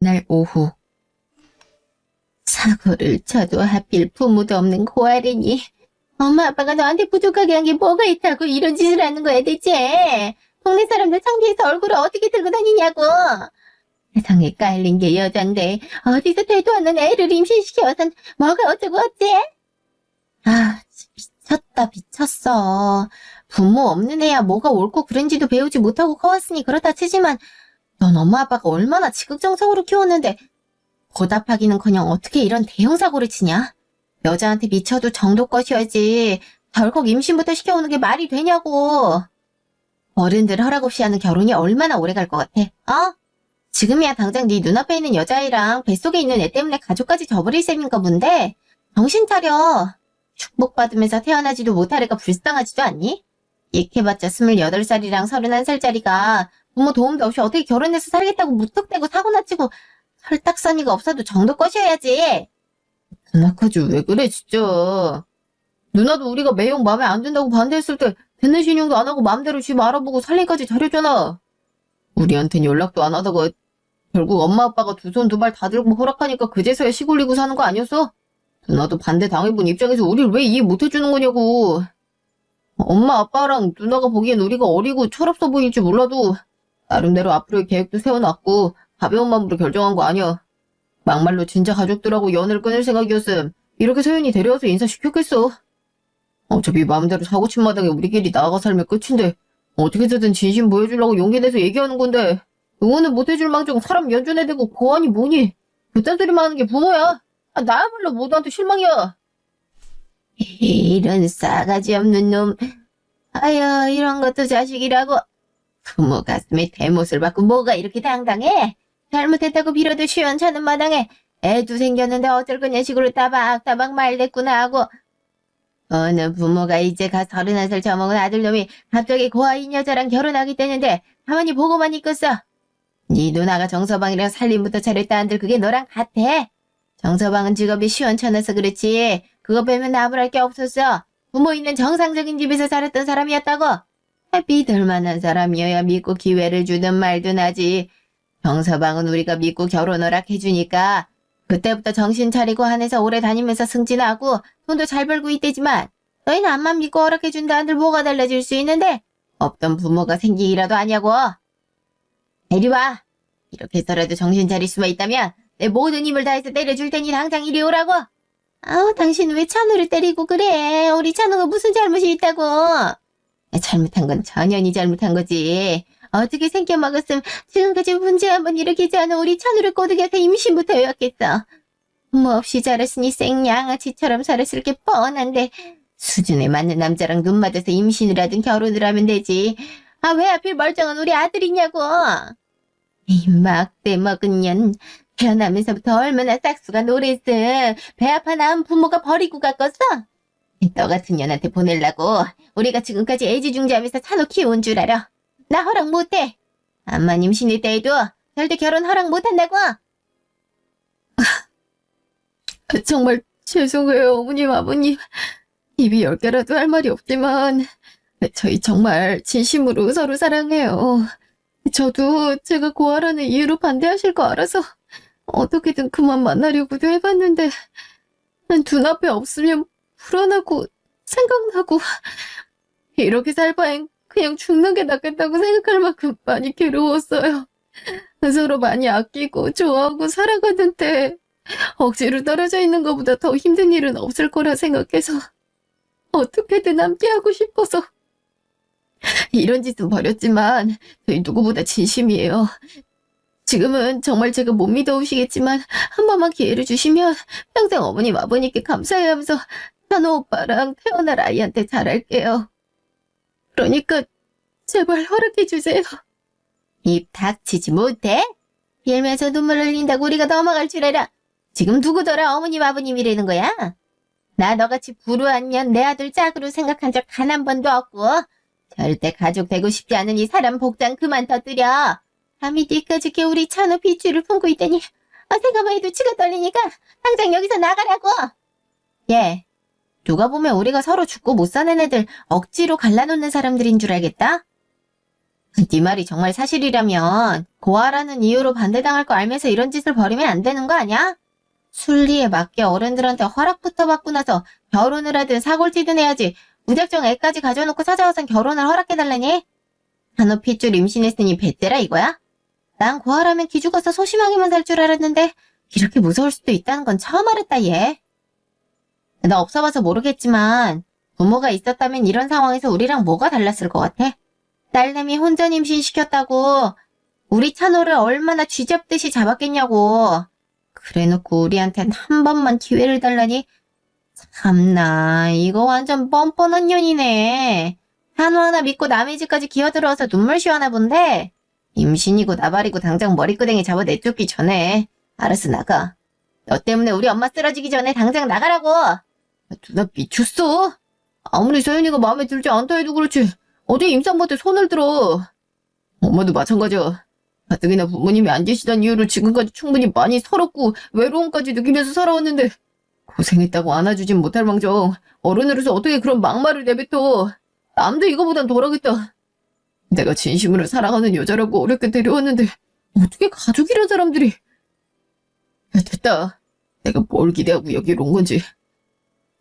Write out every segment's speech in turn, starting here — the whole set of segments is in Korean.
다음날 오후. 사고를 쳐도 하필 부모도 없는 고아래니 엄마 아빠가 너한테 부족하게 한 게 뭐가 있다고 이런 짓을 하는 거야 대체. 동네 사람들 창피해서 얼굴을 어떻게 들고 다니냐고. 세상에 깔린 게 여잔데 어디서 되도 않는 애를 임신시켜선 뭐가 어쩌고 어째? 아, 미쳤다 미쳤어. 부모 없는 애야 뭐가 옳고 그른지도 배우지 못하고 커왔으니 그렇다 치지만 넌 엄마 아빠가 얼마나 지극정성으로 키웠는데 보답하기는커녕 어떻게 이런 대형 사고를 치냐? 여자한테 미쳐도 정도껏이어야지 덜컥 임신부터 시켜오는 게 말이 되냐고. 어른들 허락 없이 하는 결혼이 얼마나 오래 갈 것 같아? 어? 지금이야 당장 네 눈앞에 있는 여자애랑 뱃속에 있는 애 때문에 가족까지 저버릴 셈인가 본데 정신 차려. 축복받으면서 태어나지도 못할 애가 불쌍하지도 않니? 익해봤자 28살이랑 31살짜리가 부모 도움도 없이 어떻게 결혼해서 살겠다고 무턱대고 사고나 치고 설딱서니가 없어도 정도껏이어야지. 누나까지 왜 그래 진짜. 누나도 우리가 매형 마음에 안 든다고 반대했을 때 됐는 신용도 안 하고 마음대로 집 알아보고 살림까지 잘해줬잖아. 우리한텐 연락도 안 하다가 결국 엄마 아빠가 두 손 두 발 다 들고 허락하니까 그제서야 시골리고 사는 거 아니었어? 누나도 반대 당해본 입장에서 우릴 왜 이해 못해주는 거냐고. 엄마 아빠랑 누나가 보기엔 우리가 어리고 철없어 보일지 몰라도 나름대로 앞으로의 계획도 세워놨고 가벼운 마음으로 결정한 거 아니야. 막말로 진짜 가족들하고 연을 끊을 생각이었음 이렇게 소연이 데려와서 인사시켰겠어. 어차피 마음대로 사고친 마당에 우리끼리 나아가 살면 끝인데 어떻게든 진심 보여주려고 용기 내서 얘기하는 건데 응원은 못해줄 망정 사람 연준에 대고 고안이 뭐니. 그딴 소리만 하는 게 부모야. 아, 나야말로 모두한테 실망이야. 이런 싸가지 없는 놈. 아유 이런 것도 자식이라고. 부모 가슴에 대못을 받고 뭐가 이렇게 당당해? 잘못했다고 빌어도 시원찮은 마당에 애도 생겼는데 어쩔 거냐 식으로 따박따박 말댔구나 하고. 어느 부모가 이제 갓 31살 저먹은 아들놈이 갑자기 고아인 여자랑 결혼하겠다는데 가만히 보고만 있겠어. 네 누나가 정서방이랑 살림부터 차렸다 한들 그게 너랑 같아? 정서방은 직업이 시원찮아서 그렇지 그거 빼면 나무랄 게 없었어. 부모 있는 정상적인 집에서 살았던 사람이었다고. 믿을 만한 사람이어야 믿고 기회를 주든 말든 하지. 정서방은 우리가 믿고 결혼 허락해주니까 그때부터 정신 차리고 한해서 오래 다니면서 승진하고 돈도 잘 벌고 있대지만 너희는 암만 믿고 허락해준다 한들 뭐가 달라질 수 있는데 없던 부모가 생기기라도 하냐고. 이리 와. 이렇게 해서라도 정신 차릴 수만 있다면 내 모든 힘을 다해서 때려줄 테니 당장 이리 오라고. 아우 당신 왜 찬우를 때리고 그래. 우리 찬우가 무슨 잘못이 있다고. 잘못한 건 전현이 잘못한 거지. 어떻게 생겨먹었음 지금까지 문제 한번 일으키지 않은 우리 찬우를 꼬드겨서 임신부터 해왔겠어. 부모 없이 자랐으니 생양아치처럼 살았을 게 뻔한데 수준에 맞는 남자랑 눈 맞아서 임신을 하든 결혼을 하면 되지. 아 왜 하필 멀쩡한 우리 아들이냐고. 이 막대 먹은 년. 태어나면서부터 얼마나 싹수가 노랬음. 배 아파 낳은 부모가 버리고 갔겠어? 너 같은 년한테 보내려고 우리가 지금까지 애지중지하면서 찬우 키운 줄 알아. 나 허락 못해. 암만 임신했다 해도 절대 결혼 허락 못한다고. 정말 죄송해요 어머님 아버님. 입이 10개라도 할 말이 없지만 저희 정말 진심으로 서로 사랑해요. 저도 제가 고아라는 이유로 반대하실 거 알아서 어떻게든 그만 만나려고도 해봤는데 눈앞에 없으면 불안하고 생각나고 이렇게 살 바엔 그냥 죽는 게 낫겠다고 생각할 만큼 많이 괴로웠어요. 서로 많이 아끼고 좋아하고 살아가는데 억지로 떨어져 있는 것보다 더 힘든 일은 없을 거라 생각해서 어떻게든 함께하고 싶어서 이런 짓은 버렸지만 저희 누구보다 진심이에요. 지금은 정말 제가 못 믿어오시겠지만 한 번만 기회를 주시면 평생 어머님 아버님께 감사해하면서 찬호 오빠랑 태어날 아이한테 잘할게요. 그러니까 제발 허락해주세요. 입 닥치지 못해? 빌면서 눈물 흘린다고 우리가 넘어갈 줄 알아. 지금 누구더라 어머님 아버님이라는 거야? 나 너같이 불우한 년 내 아들 짝으로 생각한 적 단 한 번도 없고 절대 가족 되고 싶지 않은 이 사람 복장 그만 터뜨려. 감히 뒤까지 우리 찬우 빗줄을 품고 있더니 생각만 해도 치가 떨리니까 당장 여기서 나가라고. 예, 누가 보면 우리가 서로 죽고 못 사는 애들 억지로 갈라놓는 사람들인 줄 알겠다? 네 말이 정말 사실이라면 고아라는 이유로 반대당할 거 알면서 이런 짓을 벌이면 안 되는 거 아니야? 순리에 맞게 어른들한테 허락부터 받고 나서 결혼을 하든 사골치든 해야지. 무작정 애까지 가져놓고 찾아와선 결혼을 허락해달라니? 한우 핏줄 임신했으니 배째라 이거야? 난 고아라면 기죽어서 소심하게만 살 줄 알았는데 이렇게 무서울 수도 있다는 건 처음 알았다 얘. 나 없어봐서 모르겠지만 부모가 있었다면 이런 상황에서 우리랑 뭐가 달랐을 것 같아? 딸내미 혼전 임신시켰다고 우리 찬호를 얼마나 쥐잡듯이 잡았겠냐고. 그래놓고 우리한텐 한 번만 기회를 달라니. 참나 이거 완전 뻔뻔한 년이네. 찬호 하나 믿고 남의 집까지 기어들어와서 눈물 쉬어나 본데. 임신이고 나발이고 당장 머리끄댕이 잡아 내쫓기 전에. 알았어 나가. 너 때문에 우리 엄마 쓰러지기 전에 당장 나가라고. 누나 미쳤어? 아무리 서연이가 마음에 들지 않다 해도 그렇지 어디 임산부한테 손을 들어. 엄마도 마찬가지야. 가뜩이나 부모님이 안 계시던 이유로 지금까지 충분히 많이 서럽고 외로움까지 느끼면서 살아왔는데 고생했다고 안아주진 못할 망정 어른으로서 어떻게 그런 막말을 내뱉어. 남도 이거보단 덜하겠다. 내가 진심으로 사랑하는 여자라고 어렵게 데려왔는데 어떻게 가족이란 사람들이. 야, 됐다. 내가 뭘 기대하고 여기로 온 건지.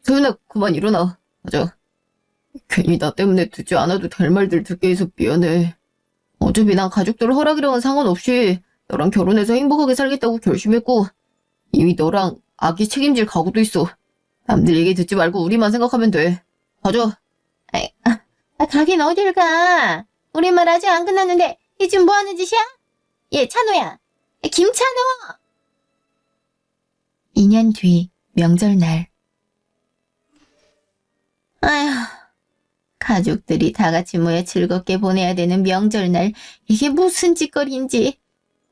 서연아 그만 일어나. 맞아. 괜히 나 때문에 듣지 않아도 될 말들 듣게 해서 미안해. 어차피 난 가족들 허락이랑은 상관없이 너랑 결혼해서 행복하게 살겠다고 결심했고 이미 너랑 아기 책임질 각오도 있어. 남들 얘기 듣지 말고 우리만 생각하면 돼. 가자. 가긴 어딜 가. 우리 말 아직 안 끝났는데 이 지금 뭐 하는 짓이야? 얘 찬호야. 김찬호. 2년 뒤 명절날. 아휴. 가족들이 다 같이 모여 즐겁게 보내야 되는 명절날 이게 무슨 짓거리인지.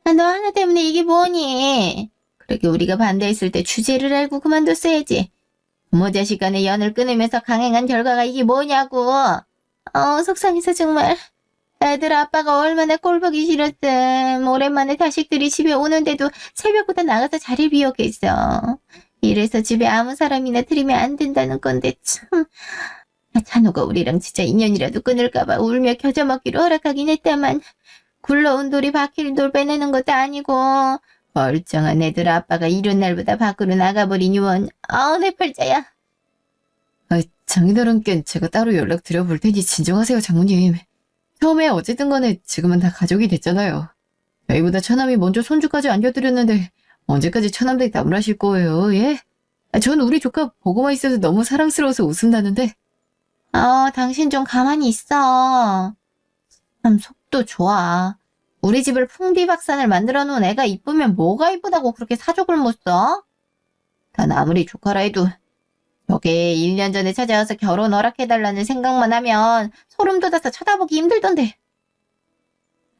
너 하나 때문에 이게 뭐니? 그렇게 우리가 반대했을 때 주제를 알고 그만뒀어야지. 부모 자식 간의 연을 끊으면서 강행한 결과가 이게 뭐냐고. 속상해서 정말. 애들 아빠가 얼마나 꼴보기 싫었음. 오랜만에 자식들이 집에 오는데도 새벽보다 나가서 자리 비웠겠어. 이래서 집에 아무 사람이나 들이면 안 된다는 건데 참. 찬호가 우리랑 진짜 인연이라도 끊을까봐 울며 겨자먹기로 허락하긴 했다만 굴러온 돌이 바퀴를 돌 빼내는 것도 아니고 멀쩡한 애들 아빠가 이른 날보다 밖으로 나가버리니 원. 내 팔자야. 장인어른께 제가 따로 연락드려볼 테니 진정하세요 장모님. 처음에 어쨌든 간에 지금은 다 가족이 됐잖아요. 저희보다 처남이 먼저 손주까지 안겨드렸는데 언제까지 처남댁 나무라실 거예요, 예? 전 우리 조카 보고만 있어서 너무 사랑스러워서 웃음 나는데. 당신 좀 가만히 있어. 참 속도 좋아. 우리 집을 풍비박산을 만들어 놓은 애가 이쁘면 뭐가 이쁘다고 그렇게 사족을 못 써? 난 아무리 조카라 해도 저게 1년 전에 찾아와서 결혼 허락해달라는 생각만 하면 소름 돋아서 쳐다보기 힘들던데.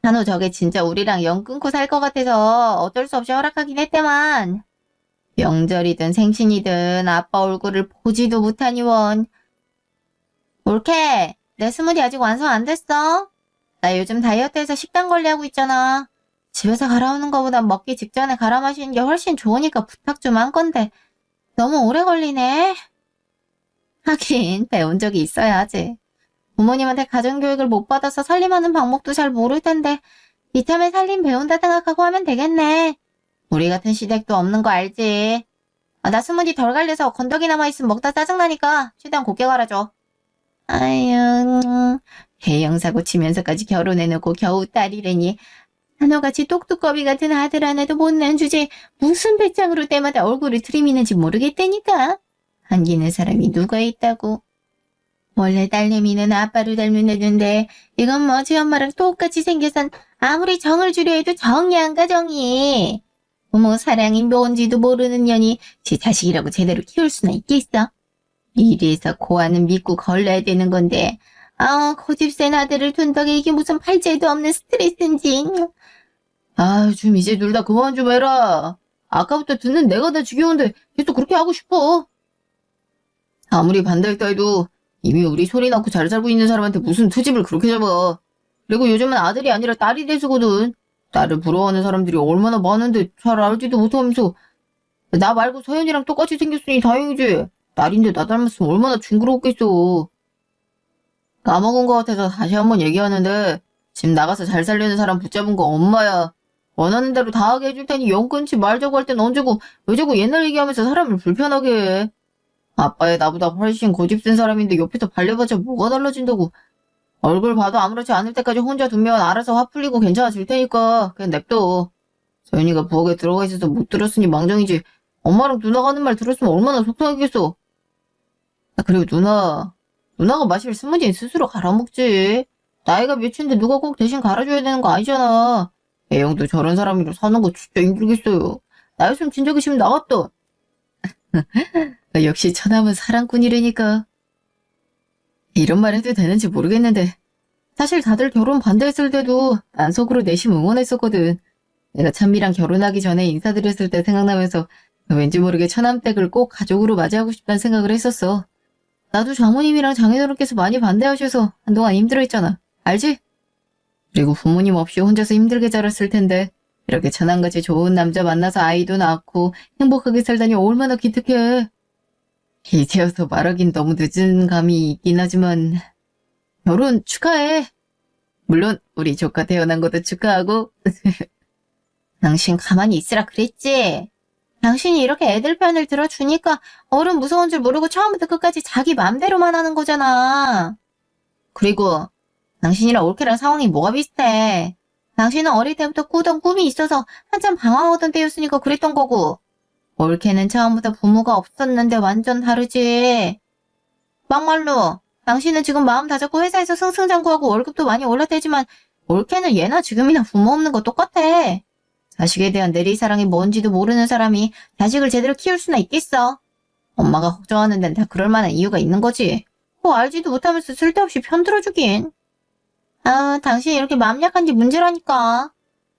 한우 저게 진짜 우리랑 연 끊고 살 것 같아서 어쩔 수 없이 허락하긴 했대만. 명절이든 생신이든 아빠 얼굴을 보지도 못하니 원. 올케, 내 스무디 아직 완성 안 됐어? 나 요즘 다이어트해서 식단 관리하고 있잖아. 집에서 갈아오는 거보다 먹기 직전에 갈아 마시는 게 훨씬 좋으니까 부탁 좀 한 건데 너무 오래 걸리네. 하긴 배운 적이 있어야지. 부모님한테 가정교육을 못 받아서 살림하는 방법도 잘 모를 텐데 이참에 살림 배운다 생각하고 하면 되겠네. 우리 같은 시댁도 없는 거 알지? 나 스무디 덜 갈려서 건더기 남아있으면 먹다 짜증나니까 최대한 곱게 갈아줘. 아유, 대형사고 치면서까지 결혼해놓고 겨우 딸이래니. 한호같이 똑똑거비 같은 아들 하나도 못난 주제에 무슨 배짱으로 때마다 얼굴을 들이미는지 모르겠다니까. 안기는 사람이 누가 있다고. 원래 딸내미는 아빠를 닮은 애인데 이건 뭐 지 엄마랑 똑같이 생겨선 아무리 정을 주려 해도 정이 안 가 정이. 부모 사랑이 뭔지도 모르는 년이 지 자식이라고 제대로 키울 수나 있겠어. 이래서 고아는 믿고 걸러야 되는 건데 고집센 아들을 둔 덕에 이게 무슨 팔자에도 없는 스트레스인지. 좀 이제 둘 다 그만 좀 해라. 아까부터 듣는 내가 다 지겨운데 계속 그렇게 하고 싶어. 아무리 반대했다 해도 이미 우리 소리 낳고 잘 살고 있는 사람한테 무슨 트집을 그렇게 잡아. 그리고 요즘은 아들이 아니라 딸이 돼서거든. 딸을 부러워하는 사람들이 얼마나 많은데 잘 알지도 못하면서 나 말고 서연이랑 똑같이 생겼으니 다행이지. 딸인데 나 닮았으면 얼마나 징그러웠겠어. 까먹은 것 같아서 다시 한번 얘기하는데 집 나가서 잘 살려는 사람 붙잡은 거 엄마야. 원하는 대로 다 하게 해줄 테니 영 끊지 말자고 할 땐 언제고 왜 자꾸 옛날 얘기하면서 사람을 불편하게 해. 아빠야 나보다 훨씬 고집센 사람인데 옆에서 발려봤자 뭐가 달라진다고. 얼굴 봐도 아무렇지 않을 때까지 혼자 두면 알아서 화 풀리고 괜찮아질 테니까 그냥 냅둬. 서윤이가 부엌에 들어가 있어서 못 들었으니 망정이지. 엄마랑 누나가 하는 말 들었으면 얼마나 속상했겠어. 그리고 누나가 마실 스무디는 스스로 갈아먹지. 나이가 몇인데 누가 꼭 대신 갈아줘야 되는 거 아니잖아. 애영도 저런 사람이랑 사는 거 진짜 힘들겠어요. 나였으면 진작에 나갔다. 역시 처남은 사랑꾼이라니까. 이런 말 해도 되는지 모르겠는데 사실 다들 결혼 반대했을 때도 난 속으로 내심 응원했었거든. 내가 찬미랑 결혼하기 전에 인사드렸을 때 생각나면서 왠지 모르게 처남댁을 꼭 가족으로 맞이하고 싶다는 생각을 했었어. 나도 장모님이랑 장인어른께서 많이 반대하셔서 한동안 힘들어했잖아. 알지? 그리고 부모님 없이 혼자서 힘들게 자랐을 텐데 이렇게 처남같이 좋은 남자 만나서 아이도 낳고 행복하게 살다니 얼마나 기특해. 이제여서 말하긴 너무 늦은 감이 있긴 하지만 결혼 축하해. 물론 우리 조카 태어난 것도 축하하고. 당신 가만히 있으라 그랬지? 당신이 이렇게 애들 편을 들어주니까 어른 무서운 줄 모르고 처음부터 끝까지 자기 맘대로만 하는 거잖아. 그리고 당신이랑 올케랑 상황이 뭐가 비슷해. 당신은 어릴 때부터 꾸던 꿈이 있어서 한참 방황하던 때였으니까 그랬던 거고 올케는 처음부터 부모가 없었는데 완전 다르지. 막말로 당신은 지금 마음 다잡고 회사에서 승승장구하고 월급도 많이 올랐대지만 올케는 예나 지금이나 부모 없는 거 똑같아. 자식에 대한 내리사랑이 뭔지도 모르는 사람이 자식을 제대로 키울 수나 있겠어. 엄마가 걱정하는 데는 다 그럴 만한 이유가 있는 거지. 뭐 알지도 못하면서 쓸데없이 편들어주긴. 아, 당신이 이렇게 마음 약한 게 문제라니까.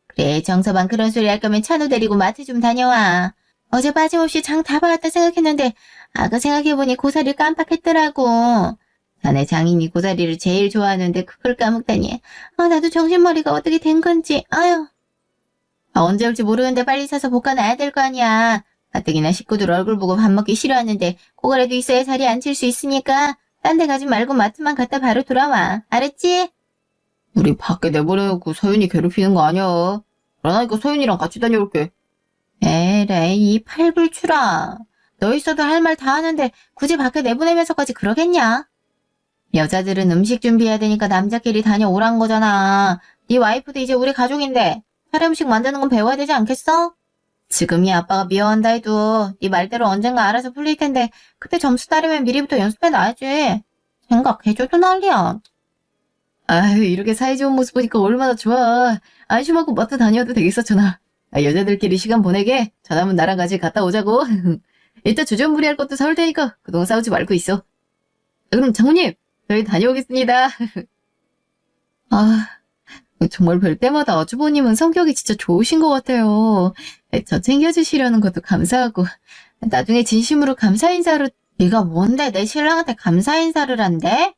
그래, 정서방 그런 소리 할 거면 찬우 데리고 마트 좀 다녀와. 어제 빠짐없이 장 다 봐왔다 생각했는데 아까 생각해보니 고사리를 깜빡했더라고. 자네 장인이 고사리를 제일 좋아하는데 그걸 까먹다니. 아, 나도 정신머리가 어떻게 된 건지. 아유. 언제 올지 모르는데 빨리 사서 볶아놔야 될 거 아니야. 가뜩이나 식구들 얼굴 보고 밥 먹기 싫어하는데 그거라도 있어야 자리에 앉힐 수 있으니까 딴 데 가지 말고 마트만 갔다 바로 돌아와. 알았지? 우리 밖에 내보내놓고 서윤이 괴롭히는 거 아니야. 그러니까 서윤이랑 같이 다녀올게. 에라이 이 팔불출아. 너 있어도 할 말 다 하는데 굳이 밖에 내보내면서까지 그러겠냐? 여자들은 음식 준비해야 되니까 남자끼리 다녀오란 거잖아. 네 와이프도 이제 우리 가족인데 차례 음식 만드는 건 배워야 되지 않겠어? 지금이 아빠가 미워한다 해도 네 말대로 언젠가 알아서 풀릴 텐데 그때 점수 따르면 미리부터 연습해 놔야지. 생각해줘도 난리야. 아유 이렇게 사이좋은 모습 보니까 얼마나 좋아. 안심하고 마트 다녀도 되겠었잖아. 여자들끼리 시간 보내게 전화면 나랑 같이 갔다 오자고. 일단 주전부리할 것도 사올 테니까 그동안 싸우지 말고 있어. 그럼 장모님 저희 다녀오겠습니다. 아 정말 뵐 때마다 아주버님은 성격이 진짜 좋으신 것 같아요. 저 챙겨주시려는 것도 감사하고 나중에 진심으로 감사 인사를. 네가 뭔데 내 신랑한테 감사 인사를 한대?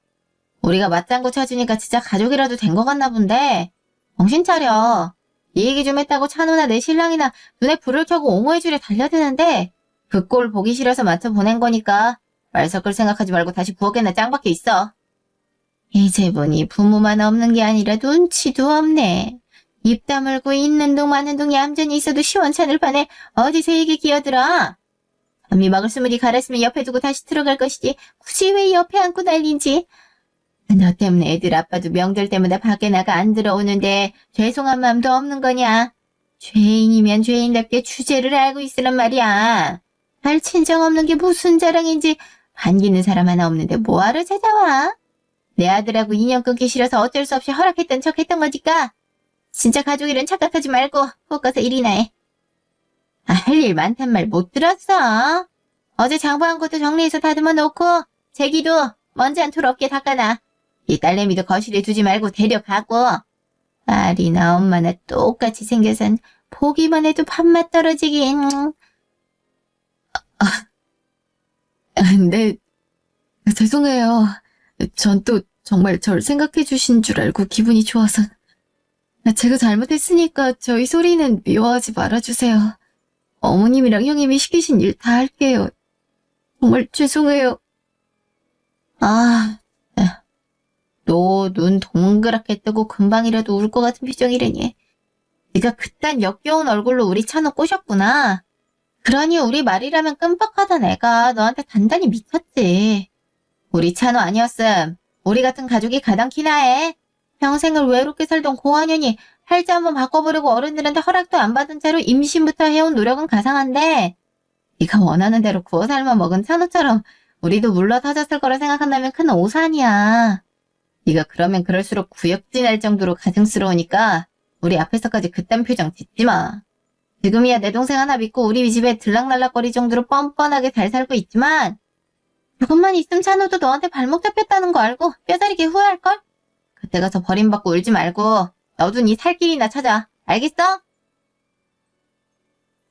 우리가 맞장구 쳐주니까 진짜 가족이라도 된 것 같나 본데. 정신 차려. 이 얘기 좀 했다고 찬우나 내 신랑이나 눈에 불을 켜고 옹호해주려 달려드는데 그 꼴 보기 싫어서 맞춰 보낸 거니까 말 섞을 생각하지 말고 다시 부엌에나 짱 박혀 있어. 이제 보니 부모만 없는 게 아니라 눈치도 없네. 입 다물고 있는 둥 마는 둥 얌전히 있어도 시원찮을 판에 어디서 이게 끼어들어. 잠이 막을 스무디 갈았으면 옆에 두고 다시 들어갈 것이지 굳이 왜 옆에 앉고 난린지. 너 때문에 애들 아빠도 명절 때마다 밖에 나가 안 들어오는데 죄송한 마음도 없는 거냐. 죄인이면 죄인답게 주제를 알고 있으란 말이야. 할 친정 없는 게 무슨 자랑인지 반기는 사람 하나 없는데 뭐하러 찾아와. 내 아들하고 인연 끊기 싫어서 어쩔 수 없이 허락했던 척 했던 거니까 진짜 가족이란 착각하지 말고 꼭 가서 일이나 해. 아, 할 일 많단 말 못 들었어? 어제 장보한 것도 정리해서 다듬어 놓고 제기도 먼지 한 톨 없게 닦아놔. 이 딸내미도 거실에 두지 말고 데려가고. 딸이나 엄마나 똑같이 생겨선 보기만 해도 밥맛 떨어지긴. 네, 죄송해요. 전 또 정말 절 생각해 주신 줄 알고 기분이 좋아서. 제가 잘못했으니까 저희 소리는 미워하지 말아주세요. 어머님이랑 형님이 시키신 일 다 할게요. 정말 죄송해요. 아, 또 눈 동그랗게 뜨고 금방이라도 울 것 같은 표정이라니. 네가 그딴 역겨운 얼굴로 우리 찬우 꼬셨구나. 그러니 우리 말이라면 끔찍하던 애가 너한테 단단히 미쳤지. 우리 찬우 아니었음. 우리 같은 가족이 가당키나 해. 평생을 외롭게 살던 고한현이 팔자 한번 바꿔보려고 어른들한테 허락도 안 받은 채로 임신부터 해온 노력은 가상한데 네가 원하는 대로 구워 삶아 먹은 찬우처럼 우리도 물러터졌을 거라 생각한다면 큰 오산이야. 네가 그러면 그럴수록 구역질할 정도로 가증스러우니까 우리 앞에서까지 그딴 표정 짓지 마. 지금이야 내 동생 하나 믿고 우리 집에 들락날락거릴 정도로 뻔뻔하게 잘 살고 있지만 조금만 있으면 찬우도 너한테 발목 잡혔다는 거 알고 뼈저리게 후회할걸? 그때 가서 버림받고 울지 말고 너도 네 살 길이나 찾아. 알겠어?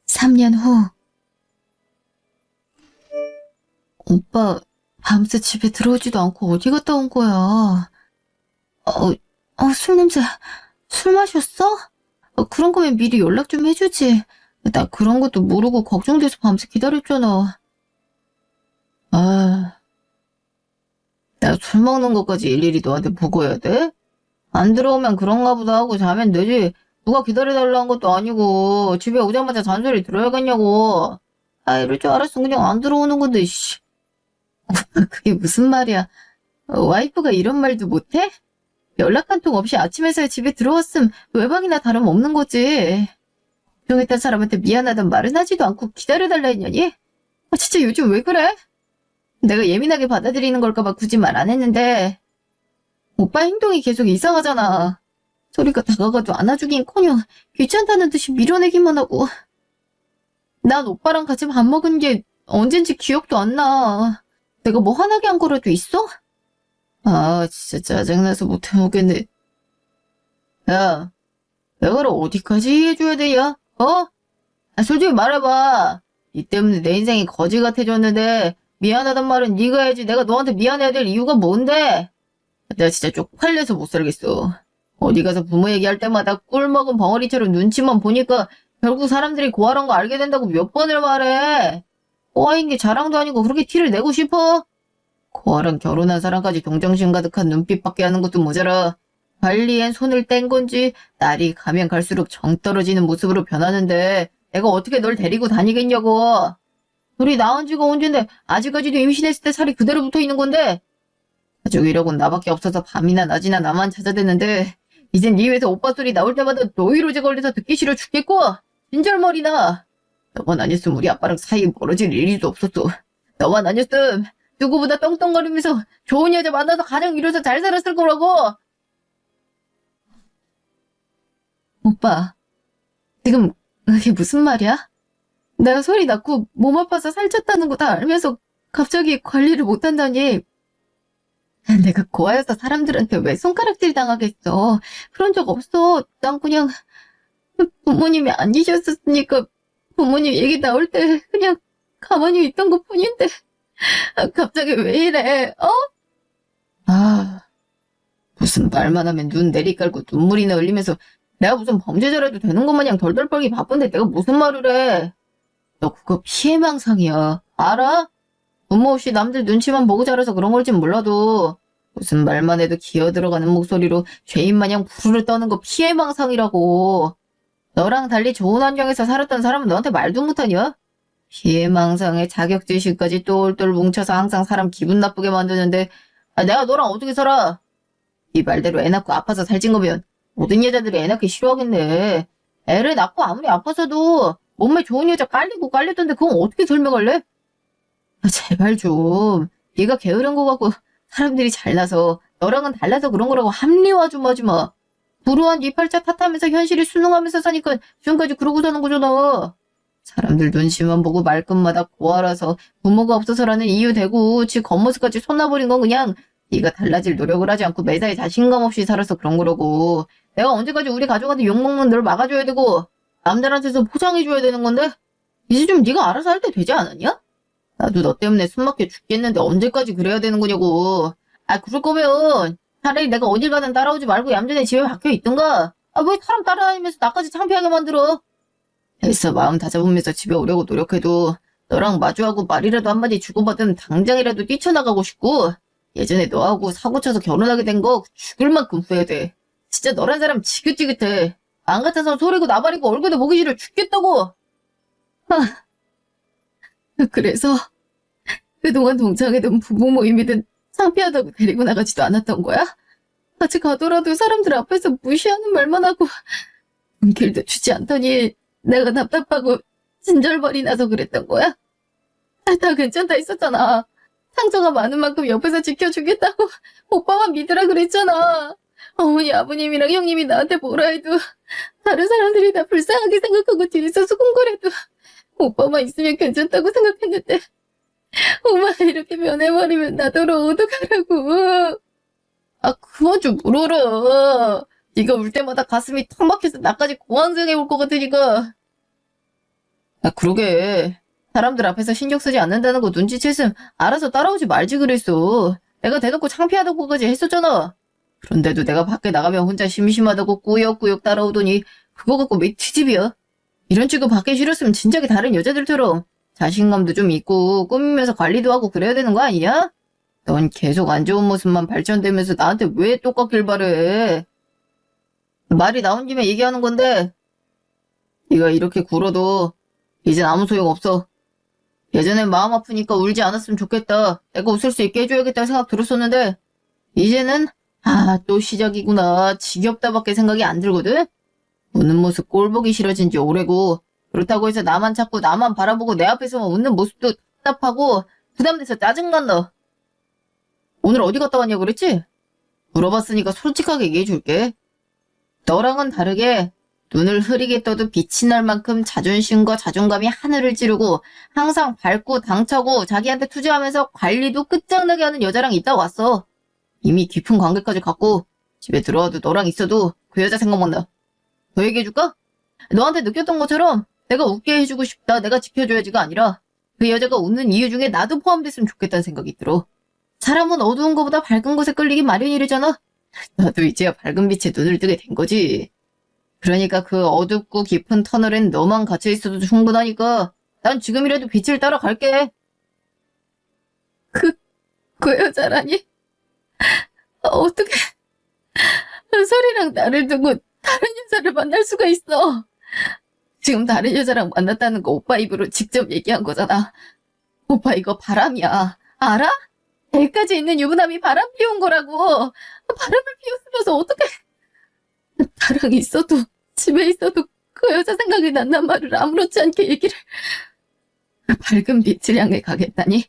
3년 후. 오빠 밤새 집에 들어오지도 않고 어디 갔다 온 거야? 술 냄새. 술 마셨어? 그런 거면 미리 연락 좀 해주지. 나 그런 것도 모르고 걱정돼서 밤새 기다렸잖아. 나 술 먹는 것까지 일일이 너한테 보고해야 돼? 안 들어오면 그런가 보다 하고 자면 되지. 누가 기다려달라는 것도 아니고 집에 오자마자 잔소리 들어야겠냐고. 이럴 줄 알았으면 그냥 안 들어오는 건데, 씨. 그게 무슨 말이야. 와이프가 이런 말도 못해? 연락 한 통 없이 아침 회사에 집에 들어왔음 외박이나 다름없는 거지. 걱정했던 사람한테 미안하단 말은 하지도 않고 기다려달라 했냐니? 진짜 요즘 왜 그래? 내가 예민하게 받아들이는 걸까봐 굳이 말 안 했는데 오빠 행동이 계속 이상하잖아. 소리가 다가가도 안아주긴커녕 귀찮다는 듯이 밀어내기만 하고. 난 오빠랑 같이 밥 먹은 게 언젠지 기억도 안 나. 내가 뭐 화나게 한 거라도 있어? 진짜 짜증나서 못 해먹겠네. 야, 내가 어디까지 해줘야 되냐? 솔직히 말해봐. 니 때문에 내 인생이 거지 같아졌는데 미안하단 말은 네가 해야지. 내가 너한테 미안해야 될 이유가 뭔데? 내가 진짜 쪽팔려서 못 살겠어. 어디 가서 부모 얘기할 때마다 꿀 먹은 벙어리처럼 눈치만 보니까 결국 사람들이 고아란 거 알게 된다고 몇 번을 말해. 고아인 게 자랑도 아니고 그렇게 티를 내고 싶어? 고아랑 결혼한 사람까지 동정심 가득한 눈빛밖에 하는 것도 모자라 관리엔 손을 뗀 건지 날이 가면 갈수록 정 떨어지는 모습으로 변하는데 내가 어떻게 널 데리고 다니겠냐고. 우리 낳은 지가 언젠데 아직까지도 임신했을 때 살이 그대로 붙어있는 건데 가족이라곤 나밖에 없어서 밤이나 낮이나 나만 찾아대는데 이젠 네 입에서 오빠 소리 나올 때마다 노이로제 걸려서 듣기 싫어 죽겠고 진절머리나. 너만 아니었으면 우리 아빠랑 사이 멀어질 일도 없었어. 너만 아니었으면 누구보다 떵떵거리면서 좋은 여자 만나서 가정 이루어서 잘 살았을 거라고. 오빠, 지금 그게 무슨 말이야? 내가 소리 났고 몸 아파서 살쪘다는 거 다 알면서 갑자기 관리를 못한다니. 내가 고아여서 사람들한테 왜 손가락질 당하겠어. 그런 적 없어. 난 그냥 부모님이 아니셨으니까 부모님 얘기 나올 때 그냥 가만히 있던 것 뿐인데 갑자기 왜 이래? 무슨 말만 하면 눈 내리깔고 눈물이나 흘리면서 내가 무슨 범죄자라도 되는 것 마냥 덜덜 떨기 바쁜데 내가 무슨 말을 해. 너 그거 피해망상이야. 알아? 부모 없이 남들 눈치만 보고 자라서 그런 걸진 몰라도 무슨 말만 해도 기어 들어가는 목소리로 죄인 마냥 부르르 떠는 거 피해망상이라고. 너랑 달리 좋은 환경에서 살았던 사람은 너한테 말도 못하냐? 피해망상에 자격지심까지 똘똘 뭉쳐서 항상 사람 기분 나쁘게 만드는데 내가 너랑 어떻게 살아? 네 말대로 애 낳고 아파서 살찐 거면 모든 여자들이 애 낳기 싫어하겠네. 애를 낳고 아무리 아파서도 몸매 좋은 여자 깔리고 깔렸던데 그건 어떻게 설명할래? 제발 좀. 네가 게으른 거 같고 사람들이 잘나서 너랑은 달라서 그런 거라고 합리화 좀 하지 마. 불우한 네 팔자 탓하면서 현실을 순응하면서 사니까 지금까지 그러고 사는 거잖아. 사람들 눈치만 보고 말끝마다 고아라서 부모가 없어서라는 이유 대고 지 겉모습까지 손놔버린 건 그냥 네가 달라질 노력을 하지 않고 매사에 자신감 없이 살아서 그런 거라고. 내가 언제까지 우리 가족한테 욕먹는 널 막아줘야 되고 남들한테서 포장해줘야 되는 건데 이제 좀 네가 알아서 할 때 되지 않았냐? 나도 너 때문에 숨 막혀 죽겠는데 언제까지 그래야 되는 거냐고. 그럴 거면 차라리 내가 어딜 가든 따라오지 말고 얌전히 집에 박혀 있던가. 왜 사람 따라다니면서 나까지 창피하게 만들어? 애써 마음 다잡으면서 집에 오려고 노력해도 너랑 마주하고 말이라도 한마디 주고받으면 당장이라도 뛰쳐나가고 싶고 예전에 너하고 사고 쳐서 결혼하게 된 거 죽을 만큼 후회돼. 진짜 너란 사람 지긋지긋해. 안 같아서 소리고 나발이고 얼굴도 보기 싫어 죽겠다고. 아, 그래서 그동안 동창회든 부부 모임이든 창피하다고 데리고 나가지도 않았던 거야? 같이 가더라도 사람들 앞에서 무시하는 말만 하고 눈길도 주지 않더니 내가 답답하고 진절머리 나서 그랬던 거야? 다 괜찮다 했었잖아. 상처가 많은 만큼 옆에서 지켜주겠다고 오빠만 믿으라 그랬잖아. 어머니 아버님이랑 형님이 나한테 뭐라 해도 다른 사람들이 다 불쌍하게 생각하고 뒤에서 수군거려도 오빠만 있으면 괜찮다고 생각했는데 엄마가 이렇게 변해버리면 나더러 어떡하라고. 아 그만 좀 물어라. 네가 울 때마다 가슴이 턱 막혀서 나까지 공황장애 올 것 같으니까. 아 그러게. 사람들 앞에서 신경 쓰지 않는다는 거 눈치챘음 알아서 따라오지 말지 그랬어. 내가 대놓고 창피하다고까지 했었잖아. 그런데도 내가 밖에 나가면 혼자 심심하다고 꾸역꾸역 따라오더니 그거 갖고 왜 트집이야? 이런 취급 받기 싫었으면 진작에 다른 여자들처럼 자신감도 좀 있고 꾸미면서 관리도 하고 그래야 되는 거 아니야? 넌 계속 안 좋은 모습만 발전되면서 나한테 왜 똑같길 바래? 말이 나온 김에 얘기하는 건데 네가 이렇게 굴어도 이젠 아무 소용없어. 예전엔 마음 아프니까 울지 않았으면 좋겠다. 내가 웃을 수 있게 해줘야겠다 생각 들었었는데 이제는 또 시작이구나. 지겹다밖에 생각이 안 들거든? 웃는 모습 꼴 보기 싫어진 지 오래고 그렇다고 해서 나만 찾고 나만 바라보고 내 앞에서만 웃는 모습도 답답하고 부담돼서 짜증난다. 오늘 어디 갔다 왔냐고 그랬지? 물어봤으니까 솔직하게 얘기해줄게. 너랑은 다르게 눈을 흐리게 떠도 빛이 날 만큼 자존심과 자존감이 하늘을 찌르고 항상 밝고 당차고 자기한테 투자하면서 관리도 끝장나게 하는 여자랑 있다 왔어. 이미 깊은 관계까지 갖고 집에 들어와도 너랑 있어도 그 여자 생각만 나. 더 얘기해줄까? 너한테 느꼈던 것처럼 내가 웃게 해주고 싶다, 내가 지켜줘야지가 아니라 그 여자가 웃는 이유 중에 나도 포함됐으면 좋겠다는 생각이 들어. 사람은 어두운 것보다 밝은 것에 끌리기 마련이래잖아. 나도 이제야 밝은 빛에 눈을 뜨게 된 거지. 그러니까 그 어둡고 깊은 터널엔 너만 갇혀 있어도 충분하니까 난 지금이라도 빛을 따라갈게. 그 여자라니? 어떻게 소리랑 나를 두고 다른 여자를 만날 수가 있어? 지금 다른 여자랑 만났다는 거 오빠 입으로 직접 얘기한 거잖아. 오빠 이거 바람이야. 알아? 애까지 있는 유부남이 바람 피운 거라고. 바람을 피웠으면서 어떻게 나랑 있어도 집에 있어도 그 여자 생각이 난단 말을 아무렇지 않게 얘기를. 밝은 빛을 향해 가겠다니?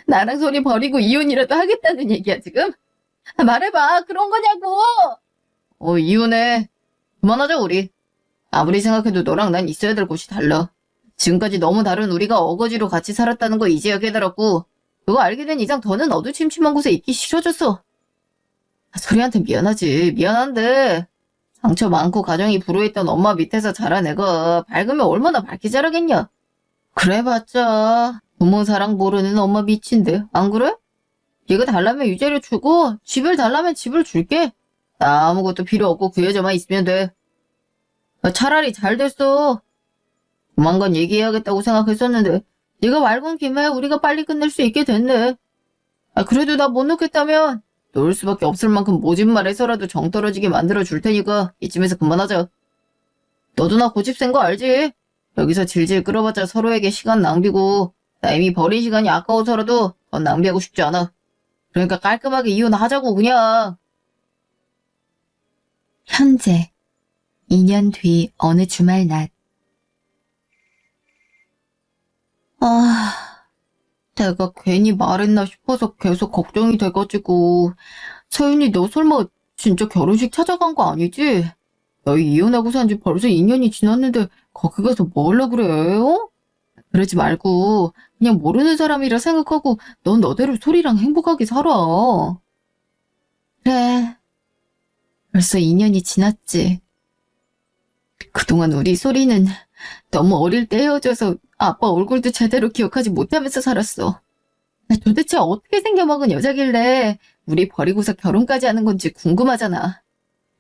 나랑 소리 버리고 이혼이라도 하겠다는 얘기야 지금? 말해봐. 그런 거냐고. 이혼해. 그만하자 우리. 아무리 생각해도 너랑 난 있어야 될 곳이 달라. 지금까지 너무 다른 우리가 어거지로 같이 살았다는 거 이제야 깨달았고 그거 알게 된 이상 더는 어두침침한 곳에 있기 싫어졌어. 소리한테 미안하지. 미안한데 상처 많고 가정이 불우했던 엄마 밑에서 자란 애가 밝으면 얼마나 밝게 자라겠냐. 그래봤자 부모 사랑 모르는 엄마 미친데 안 그래? 얘가 달라면 유죄를 주고 집을 달라면 집을 줄게. 나 아무것도 필요 없고 그 여자만 있으면 돼. 차라리 잘 됐어. 조만간 얘기해야겠다고 생각했었는데 네가 말 건 김에 우리가 빨리 끝낼 수 있게 됐네. 그래도 나 못 놓겠다면 놓을 수밖에 없을 만큼 모진 말해서라도 정 떨어지게 만들어 줄 테니까 이쯤에서 그만하자. 너도 나 고집 센 거 알지? 여기서 질질 끌어봤자 서로에게 시간 낭비고 나 이미 버린 시간이 아까워서라도 더 낭비하고 싶지 않아. 그러니까 깔끔하게 이혼하자고 그냥. 현재 2년 뒤 어느 주말 낮. 내가 괜히 말했나 싶어서 계속 걱정이 돼가지고. 서윤이 너 설마 진짜 결혼식 찾아간 거 아니지? 너희 이혼하고 산 지 벌써 2년이 지났는데 거기 가서 뭐 하려고 그래? 그러지 말고 그냥 모르는 사람이라 생각하고 넌 너대로 소리랑 행복하게 살아. 그래. 벌써 2년이 지났지. 그동안 우리 소리는 너무 어릴 때 헤어져서 아빠 얼굴도 제대로 기억하지 못하면서 살았어. 도대체 어떻게 생겨먹은 여자길래 우리 버리고서 결혼까지 하는 건지 궁금하잖아.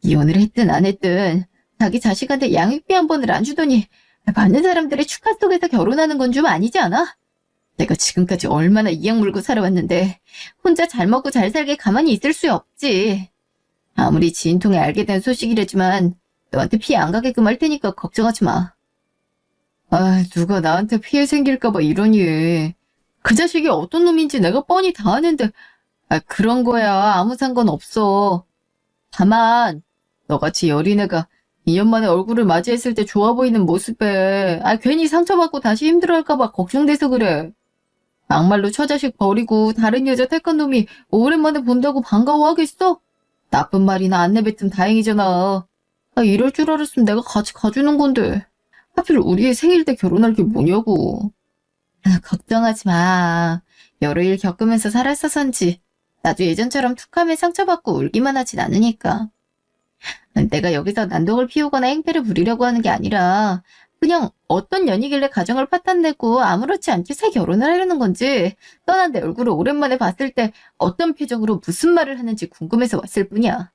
이혼을 했든 안 했든 자기 자식한테 양육비 한 번을 안 주더니 많은 사람들의 축하 속에서 결혼하는 건 좀 아니지 않아? 내가 지금까지 얼마나 이악 물고 살아왔는데 혼자 잘 먹고 잘 살게 가만히 있을 수 없지. 아무리 지인 통해 알게 된 소식이라지만 너한테 피해 안 가게끔 할 테니까 걱정하지 마. 아, 누가 나한테 피해 생길까봐 이러니. 그 자식이 어떤 놈인지 내가 뻔히 다 아는데. 아, 그런 거야. 아무 상관없어. 다만 너같이 여린 애가 2년 만에 얼굴을 맞이했을 때 좋아 보이는 모습에 괜히 상처받고 다시 힘들어할까봐 걱정돼서 그래. 막말로 처자식 버리고 다른 여자 택한 놈이 오랜만에 본다고 반가워하겠어? 나쁜 말이나 안 내뱉으면 다행이잖아. 이럴 줄 알았으면 내가 같이 가주는 건데. 하필 우리의 생일 때 결혼할 게 뭐냐고. 걱정하지 마. 여러 일 겪으면서 살았어서인지 나도 예전처럼 툭하면 상처받고 울기만 하진 않으니까. 내가 여기서 난동을 피우거나 행패를 부리려고 하는 게 아니라 그냥 어떤 년이길래 가정을 파탄내고 아무렇지 않게 새 결혼을 하려는 건지 떠난 내 얼굴을 오랜만에 봤을 때 어떤 표정으로 무슨 말을 하는지 궁금해서 왔을 뿐이야.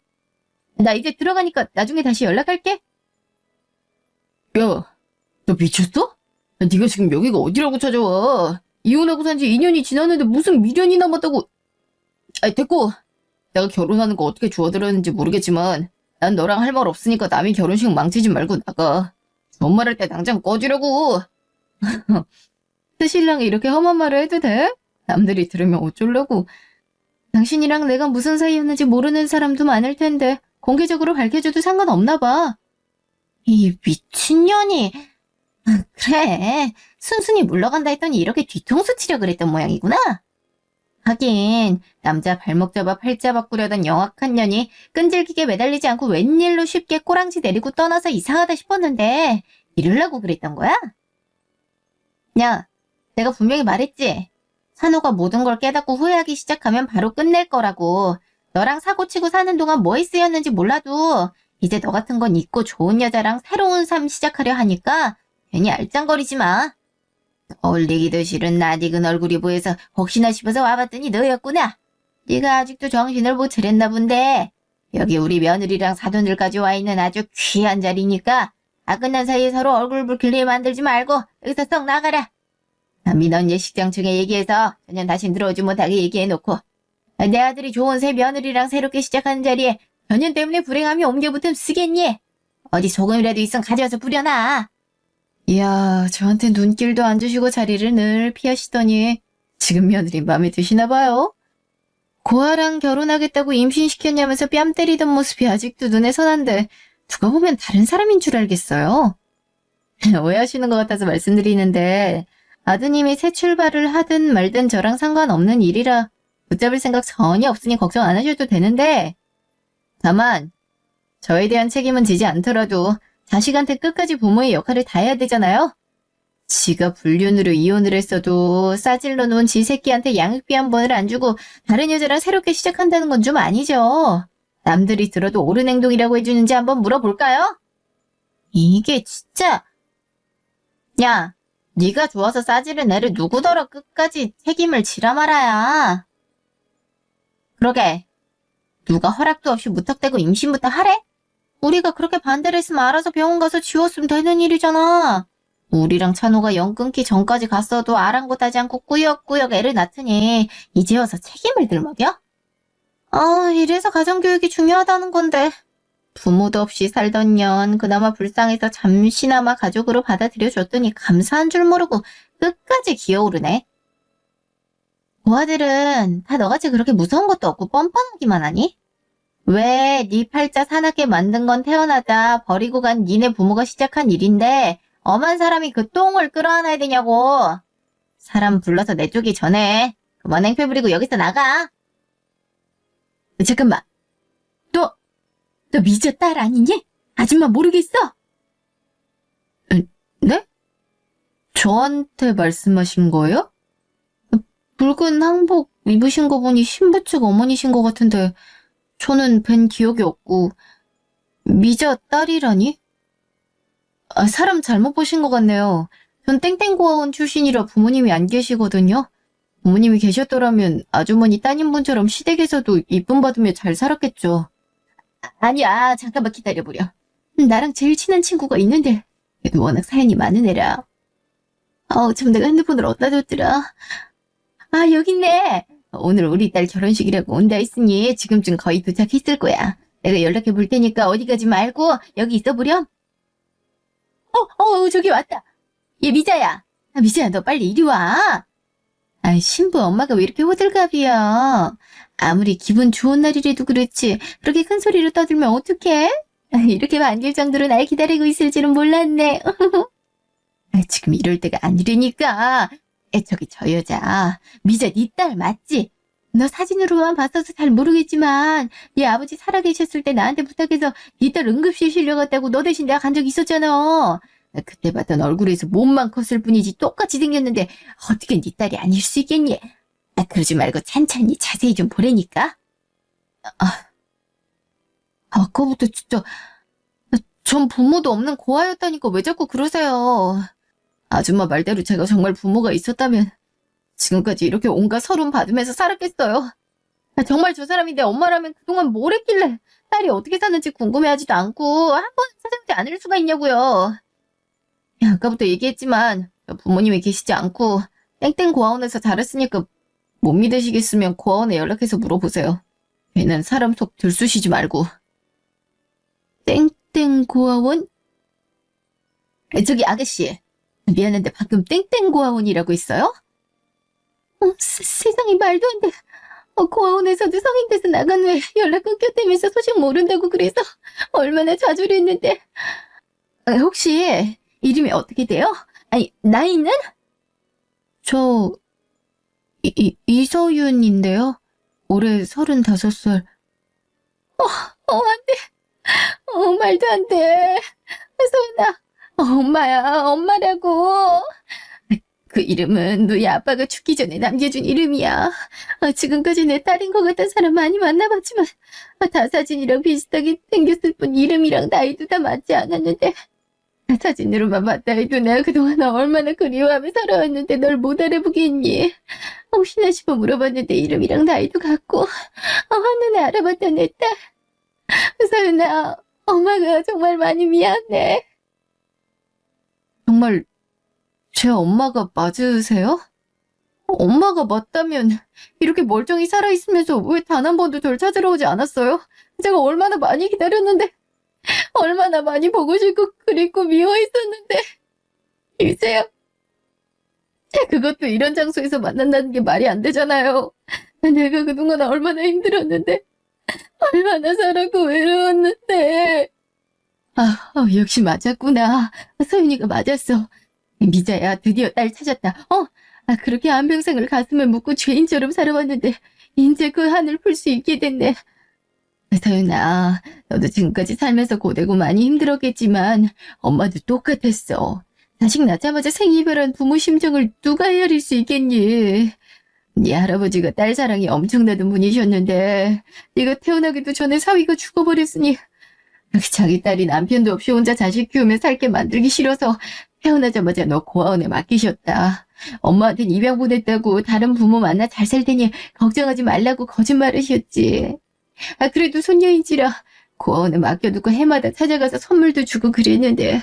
나 이제 들어가니까 나중에 다시 연락할게. 야, 너 미쳤어? 네가 지금 여기가 어디라고 찾아와? 이혼하고 산 지 2년이 지났는데 무슨 미련이 남았다고. 됐고. 내가 결혼하는 거 어떻게 주워들었는지 모르겠지만 난 너랑 할 말 없으니까 남의 결혼식 망치지 말고 나가. 좋은 말 할 때 당장 꺼지려고. 새 신랑이 이렇게 험한 말을 해도 돼? 남들이 들으면 어쩌려고. 당신이랑 내가 무슨 사이였는지 모르는 사람도 많을 텐데 공개적으로 밝혀줘도 상관없나 봐. 이 미친년이. 그래, 순순히 물러간다 했더니 이렇게 뒤통수 치려 그랬던 모양이구나. 하긴 남자 발목 잡아 팔자 바꾸려던 영악한 년이 끈질기게 매달리지 않고 웬일로 쉽게 꼬랑지 내리고 떠나서 이상하다 싶었는데 이러려고 그랬던 거야? 야, 내가 분명히 말했지. 산호가 모든 걸 깨닫고 후회하기 시작하면 바로 끝낼 거라고. 너랑 사고치고 사는 동안 뭐에 쓰였는지 몰라도 이제 너 같은 건 있고 좋은 여자랑 새로운 삶 시작하려 하니까 괜히 알짱거리지 마. 어울리기도 싫은 낯익은 얼굴이 보여서 혹시나 싶어서 와봤더니 너였구나. 네가 아직도 정신을 못 차렸나 본데. 여기 우리 며느리랑 사돈들까지 와있는 아주 귀한 자리니까 끝난 사이에 서로 얼굴 붉힐 만들지 말고 여기서 썩 나가라. 민원 예식장 중에 얘기해서 전혀 다시 들어오지 못하게 얘기해놓고 내 아들이 좋은 새 며느리랑 새롭게 시작하는 자리에 전년 때문에 불행함이 옮겨붙으면 쓰겠니? 어디 소금이라도 있으면 가져와서 뿌려놔. 이야, 저한테 눈길도 안 주시고 자리를 늘 피하시더니 지금 며느리 마음에 드시나 봐요? 고아랑 결혼하겠다고 임신시켰냐면서 뺨 때리던 모습이 아직도 눈에 선한데 누가 보면 다른 사람인 줄 알겠어요. 오해하시는 것 같아서 말씀드리는데 아드님이 새 출발을 하든 말든 저랑 상관없는 일이라 붙잡을 생각 전혀 없으니 걱정 안 하셔도 되는데 다만 저에 대한 책임은 지지 않더라도 자식한테 끝까지 부모의 역할을 다 해야 되잖아요? 지가 불륜으로 이혼을 했어도 싸질러 놓은 지 새끼한테 양육비 한 번을 안 주고 다른 여자랑 새롭게 시작한다는 건 좀 아니죠. 남들이 들어도 옳은 행동이라고 해주는지 한번 물어볼까요? 이게 진짜... 야, 네가 좋아서 싸지른 애를 누구더러 끝까지 책임을 지라 말아야. 그러게, 누가 허락도 없이 무턱대고 임신부터 하래? 우리가 그렇게 반대를 했으면 알아서 병원 가서 지웠으면 되는 일이잖아. 우리랑 찬호가 연 끊기 전까지 갔어도 아랑곳하지 않고 꾸역꾸역 애를 낳더니 이제 와서 책임을 들먹여? 이래서 가정교육이 중요하다는 건데. 부모도 없이 살던 년 그나마 불쌍해서 잠시나마 가족으로 받아들여줬더니 감사한 줄 모르고 끝까지 기어오르네. 고아들은 다 너같이 그렇게 무서운 것도 없고 뻔뻔하기만 하니? 왜 네 팔자 사납게 만든 건 태어나자 버리고 간 니네 부모가 시작한 일인데 엄한 사람이 그 똥을 끌어안아야 되냐고. 사람 불러서 내쫓기 전에 그만 행패 부리고 여기서 나가. 잠깐만. 너 미저 딸 아니니? 아줌마 모르겠어? 네? 저한테 말씀하신 거예요? 붉은 항복 입으신 거 보니 신부 측 어머니신 것 같은데 저는 뵌 기억이 없고 미저 딸이라니? 사람 잘못 보신 것 같네요. 전 땡땡고아원 출신이라 부모님이 안 계시거든요. 부모님이 계셨더라면 아주머니 따님분처럼 시댁에서도 이쁨 받으며 잘 살았겠죠. 아니야, 잠깐만 기다려보려. 나랑 제일 친한 친구가 있는데 얘도 워낙 사연이 많은 애라. 참 내가 핸드폰을 어디다 뒀더라. 아, 여기 있네. 오늘 우리 딸 결혼식이라고 온다 했으니 지금쯤 거의 도착했을 거야. 내가 연락해 볼 테니까 어디 가지 말고 여기 있어 보렴. 저기 왔다. 얘 미자야. 미자야, 너 빨리 이리 와. 신부 엄마가 왜 이렇게 호들갑이야. 아무리 기분 좋은 날이라도 그렇지. 그렇게 큰 소리로 떠들면 어떡해? 이렇게 반길 정도로 날 기다리고 있을 줄은 몰랐네. 지금 이럴 때가 아니라니까. 저기 저 여자 미자 네 딸 맞지? 너 사진으로만 봤어서 잘 모르겠지만 네 아버지 살아계셨을 때 나한테 부탁해서 네 딸 응급실 실려갔다고 너 대신 내가 간 적 있었잖아. 그때 봤던 얼굴에서 몸만 컸을 뿐이지 똑같이 생겼는데 어떻게 네 딸이 아닐 수 있겠니? 그러지 말고 찬찬히 자세히 좀 보라니까. 아까부터 진짜 전 부모도 없는 고아였다니까 왜 자꾸 그러세요. 아줌마 말대로 제가 정말 부모가 있었다면 지금까지 이렇게 온갖 서름 받으면서 살았겠어요. 정말 저 사람이 내 엄마라면 그동안 뭘 했길래 딸이 어떻게 사는지 궁금해하지도 않고 한 번 찾아오지 않을 수가 있냐고요. 아까부터 얘기했지만 부모님이 계시지 않고 땡땡 고아원에서 자랐으니까 못 믿으시겠으면 고아원에 연락해서 물어보세요. 괜한 사람 속 들쑤시지 말고. 땡땡 고아원? 저기 아가씨, 미안한데 방금 땡땡 고아원이라고 했어요? 세상에 말도 안 돼. 고아원에서도 성인 돼서 나간 후에 연락 끊겼다면서 소식 모른다고 그래서 얼마나 좌절을 했는데. 혹시 이름이 어떻게 돼요? 아니, 나이는? 저 이서윤인데요. 올해 35살. 안 돼. 말도 안 돼. 서윤아, 엄마야, 엄마라고. 그 이름은 너희 아빠가 죽기 전에 남겨준 이름이야. 지금까지 내 딸인 것 같은 사람 많이 만나봤지만 다 사진이랑 비슷하게 생겼을 뿐 이름이랑 나이도 다 맞지 않았는데 사진으로만 봤다 해도 내가 그동안 얼마나 그리워하며 살아왔는데 널 못 알아보겠니? 혹시나 싶어 물어봤는데 이름이랑 나이도 같고 한눈에 알아봤던 내 딸. 서윤아, 엄마가 정말 많이 미안해. 정말 제 엄마가 맞으세요? 엄마가 맞다면 이렇게 멀쩡히 살아있으면서 왜 단 한 번도 절 찾으러 오지 않았어요? 제가 얼마나 많이 기다렸는데 얼마나 많이 보고 싶고 그립고 미워했었는데 이제야 그것도 이런 장소에서 만난다는 게 말이 안 되잖아요. 내가 그동안 얼마나 힘들었는데 얼마나 살았고 외로웠는데. 역시 맞았구나. 소윤이가 맞았어. 미자야, 드디어 딸 찾았다. 그렇게 한평생을 가슴을 묻고 죄인처럼 살아왔는데 이제 그 한을 풀 수 있게 됐네. 서윤아, 너도 지금까지 살면서 고되고 많이 힘들었겠지만 엄마도 똑같았어. 자식 낳자마자 생이별한 부모 심정을 누가 헤아릴 수 있겠니? 네 할아버지가 딸 사랑이 엄청나던 분이셨는데 네가 태어나기도 전에 사위가 죽어버렸으니 자기 딸이 남편도 없이 혼자 자식 키우며 살게 만들기 싫어서 태어나자마자 너 고아원에 맡기셨다. 엄마한텐 입양 보냈다고 다른 부모 만나 잘 살 테니 걱정하지 말라고 거짓말하셨지. 그래도 손녀인지라 고아원에 맡겨두고 해마다 찾아가서 선물도 주고 그랬는데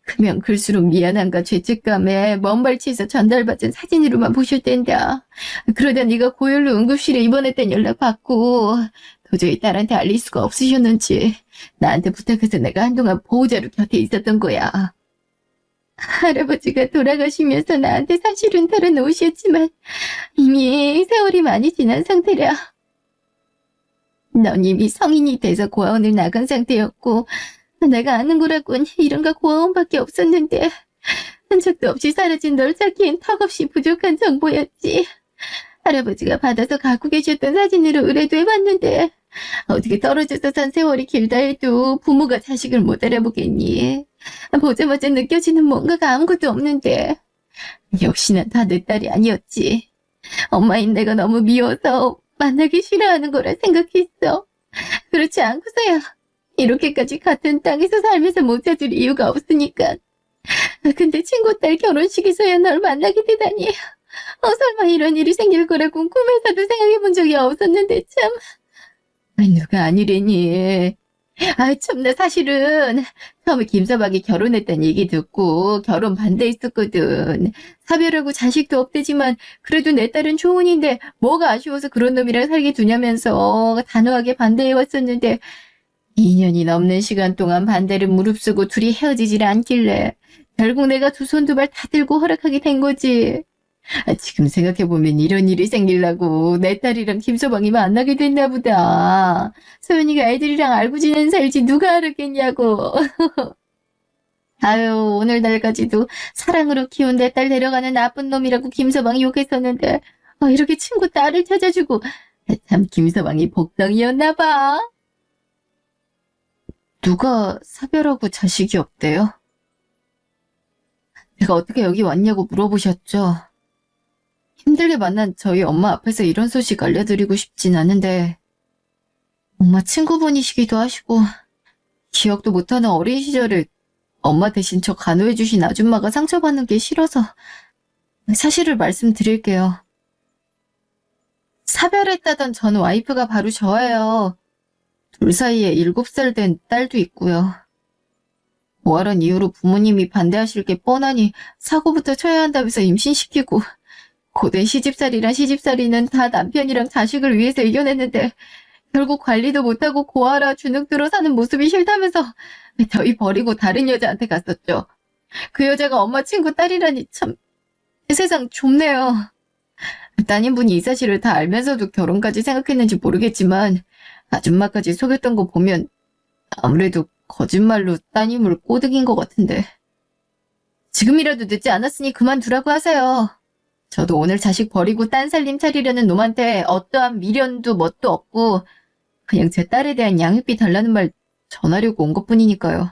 크면 클수록 미안함과 죄책감에 먼 발치에서 전달받은 사진으로만 보셨댄다. 그러다 네가 고열로 응급실에 입원했다는 연락 받고 도저히 딸한테 알릴 수가 없으셨는지 나한테 부탁해서 내가 한동안 보호자로 곁에 있었던 거야. 할아버지가 돌아가시면서 나한테 사실은 털어놓으셨지만 이미 세월이 많이 지난 상태라. 넌 이미 성인이 돼서 고아원을 나간 상태였고 내가 아는 거라곤 이름과 고아원밖에 없었는데 흔적도 없이 사라진 널 찾기엔 턱없이 부족한 정보였지. 할아버지가 받아서 갖고 계셨던 사진으로 의뢰도 해봤는데 어떻게 떨어져서 산 세월이 길다 해도 부모가 자식을 못 알아보겠니? 보자마자 느껴지는 뭔가가 아무것도 없는데 역시나 다 내 딸이 아니었지. 엄마인 내가 너무 미워서 만나기 싫어하는 거라 생각했어. 그렇지 않고서야 이렇게까지 같은 땅에서 살면서 못 찾을 이유가 없으니까. 근데 친구 딸 결혼식에서야 널 만나게 되다니. 설마 이런 일이 생길 거라고 꿈에서도 생각해본 적이 없었는데 참. 누가 아니래니. 아, 참나, 사실은 처음에 김서방이 결혼했다는 얘기 듣고 결혼 반대했었거든. 사별하고 자식도 없대지만 그래도 내 딸은 초혼인데 뭐가 아쉬워서 그런 놈이랑 살게 두냐면서 단호하게 반대해왔었는데 2년이 넘는 시간 동안 반대를 무릅쓰고 둘이 헤어지질 않길래 결국 내가 두 손 두 발 다 들고 허락하게 된 거지. 지금 생각해보면 이런 일이 생기려고 내 딸이랑 김서방이 만나게 됐나 보다. 소연이가 애들이랑 알고 지내는 사이지 누가 알았겠냐고. 아유, 오늘날까지도 사랑으로 키운 내 딸 데려가는 나쁜 놈이라고 김서방이 욕했었는데 이렇게 친구 딸을 찾아주고 참 김서방이 복덩이였나 봐. 누가 사별하고 자식이 없대요? 내가 어떻게 여기 왔냐고 물어보셨죠? 힘들게 만난 저희 엄마 앞에서 이런 소식 알려드리고 싶진 않은데 엄마 친구분이시기도 하시고 기억도 못하는 어린 시절을 엄마 대신 저 간호해주신 아줌마가 상처받는 게 싫어서 사실을 말씀드릴게요. 사별했다던 전 와이프가 바로 저예요. 둘 사이에 7살 된 딸도 있고요. 뭐하런 이유로 부모님이 반대하실 게 뻔하니 사고부터 쳐야 한다면서 임신시키고 고된 시집살이랑 시집살이는 다 남편이랑 자식을 위해서 이겨냈는데 결국 관리도 못하고 고아라 주눅 들어 사는 모습이 싫다면서 저희 버리고 다른 여자한테 갔었죠. 그 여자가 엄마 친구 딸이라니 참 세상 좁네요. 따님분이 이 사실을 다 알면서도 결혼까지 생각했는지 모르겠지만 아줌마까지 속였던 거 보면 아무래도 거짓말로 따님을 꼬드긴 것 같은데. 지금이라도 늦지 않았으니 그만두라고 하세요. 저도 오늘 자식 버리고 딴 살림 차리려는 놈한테 어떠한 미련도 뭣도 없고 그냥 제 딸에 대한 양육비 달라는 말 전하려고 온 것뿐이니까요.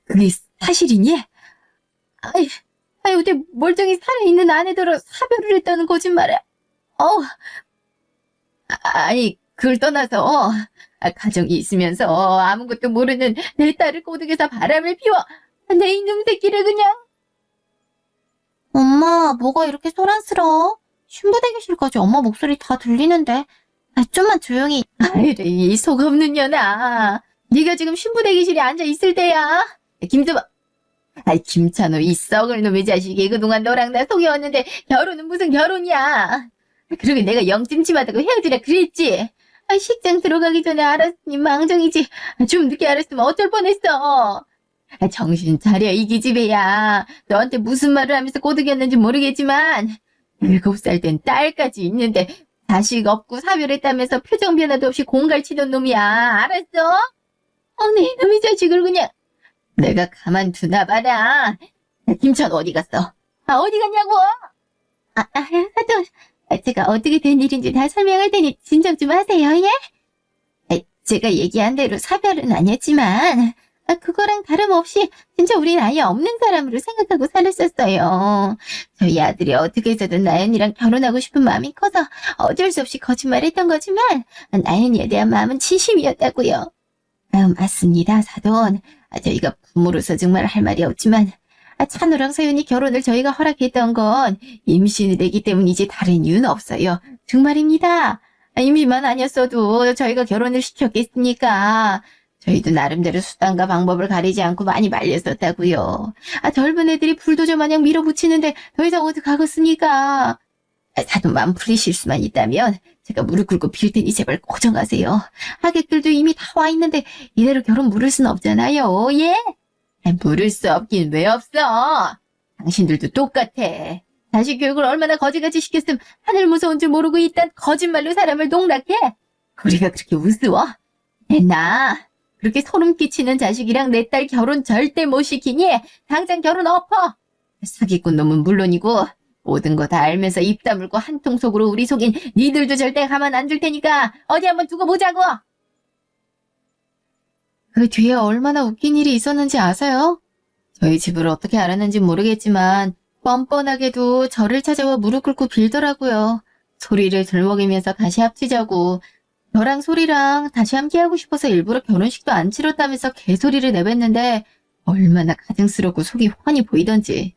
그게 사실이니? 어디 멀쩡히 살아있는 아내더러 사별을 했다는 거짓말에. 아니, 그걸 떠나서 가정이 있으면서 아무것도 모르는 내 딸을 꼬드겨서 바람을 피워 내 이놈 새끼를 그냥. 엄마, 뭐가 이렇게 소란스러워? 신부대기실까지 엄마 목소리 다 들리는데. 좀만 조용히. 이 속 없는 년아. 네가 지금 신부대기실에 앉아 있을 때야. 김수방. 김찬호, 이 썩을 놈의 자식이 그동안 너랑 나 속여왔는데 결혼은 무슨 결혼이야. 그러게 내가 영찜찜하다고 헤어지라 그랬지. 식장 들어가기 전에 알았으니 망정이지. 좀 늦게 알았으면 어쩔 뻔했어. 정신 차려, 이 기집애야. 너한테 무슨 말을 하면서 꼬드겼는지 모르겠지만 7살 된 딸까지 있는데 자식 없고 사별했다면서 표정 변화도 없이 공갈치던 놈이야. 알았어? 내 이놈의 자식을 그냥. 내가 가만두나 봐라. 김찬호 어디 갔어? 어디 갔냐고? 사돈, 제가 어떻게 된 일인지 다 설명할 테니 진정 좀 하세요, 예? 제가 얘기한 대로 사별은 아니었지만 그거랑 다름없이 진짜 우린 아예 없는 사람으로 생각하고 살았었어요. 저희 아들이 어떻게 해서든 나연이랑 결혼하고 싶은 마음이 커서 어쩔 수 없이 거짓말했던 거지만 나연이에 대한 마음은 진심이었다고요. 맞습니다, 사돈. 저희가 부모로서 정말 할 말이 없지만 찬우랑 서윤이 결혼을 저희가 허락했던 건 임신을 했기 때문이지 다른 이유는 없어요. 정말입니다. 임신만 아니었어도 저희가 결혼을 시켰겠습니까? 저희도 나름대로 수단과 방법을 가리지 않고 많이 말렸었다고요. 젊은 애들이 불도저 마냥 밀어붙이는데 더 이상 어떡하겠습니까? 사돈 마음 풀리실 수만 있다면 제가 무릎 꿇고 빌 테니 제발 고정하세요. 하객들도 이미 다 와 있는데 이대로 결혼 물을 순 없잖아요. 예? 물을 수 없긴 왜 없어? 당신들도 똑같아. 자식 교육을 얼마나 거지같이 시켰음 하늘 무서운 줄 모르고 있단 거짓말로 사람을 농락해? 우리가 그렇게 우스워? 나 그렇게 소름 끼치는 자식이랑 내 딸 결혼 절대 못 시키니 당장 결혼 엎어. 사기꾼 놈은 물론이고 모든 거 다 알면서 입 다물고 한통 속으로 우리 속인 니들도 절대 가만 안 둘 테니까 어디 한번 두고 보자고. 그 뒤에 얼마나 웃긴 일이 있었는지 아세요? 저희 집을 어떻게 알았는지 모르겠지만 뻔뻔하게도 저를 찾아와 무릎 꿇고 빌더라고요. 소리를 들먹이면서 다시 합치자고. 저랑 소리랑 다시 함께하고 싶어서 일부러 결혼식도 안 치렀다면서 개소리를 내뱉는데 얼마나 가증스럽고 속이 훤히 보이던지.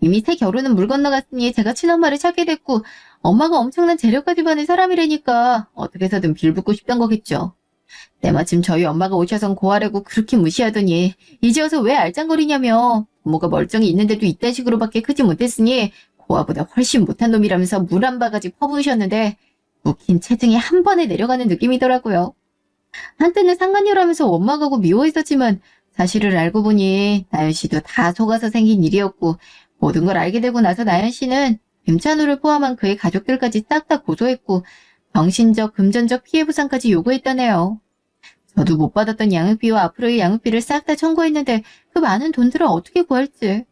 이미 새 결혼은 물 건너갔으니 제가 친엄마를 찾게 됐고 엄마가 엄청난 재력까지 받는 사람이라니까 어떻게 해서든 빌붙고 싶던 거겠죠. 때마침 저희 엄마가 오셔선 고하라고 그렇게 무시하더니 이제 와서 왜 알짱거리냐며 부모가 멀쩡히 있는데도 이딴 식으로밖에 크지 못했으니 고아보다 훨씬 못한 놈이라면서 물 한 바가지 퍼부으셨는데 묵힌 체증이 한 번에 내려가는 느낌이더라고요. 한때는 상간녀라면서 원망하고 미워했었지만 사실을 알고 보니 나연 씨도 다 속아서 생긴 일이었고 모든 걸 알게 되고 나서 나연 씨는 김찬우를 포함한 그의 가족들까지 싹 다 고소했고 정신적, 금전적 피해 보상까지 요구했다네요. 저도 못 받았던 양육비와 앞으로의 양육비를 싹 다 청구했는데 그 많은 돈들을 어떻게 구할지.